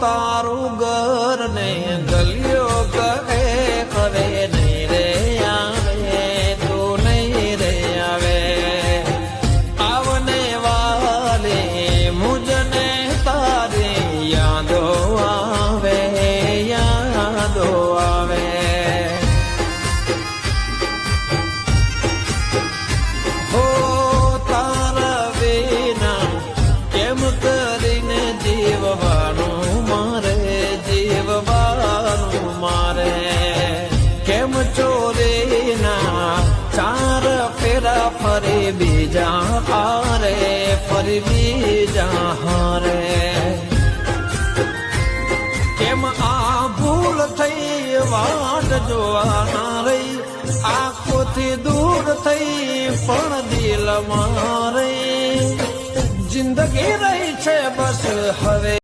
તારું ઘર ને ગલિયો કહે કરે નહીં રે આવે તું નહીં રે આવે આવને વાલે મુજને તારે યાદો આવે યાદો આવે હો તારા વિના કેમ કરીને જીવવાનું મારે કેમ ચોરીના ચાર ફેરા ફરી બીજા હારે ફરી બીજા હારે કેમ આ ભૂલ થઈ વાટ જોવાના રહી આંખોથી દૂર થઈ પણ દિલ મારે જિંદગી રહી છે બસ હવે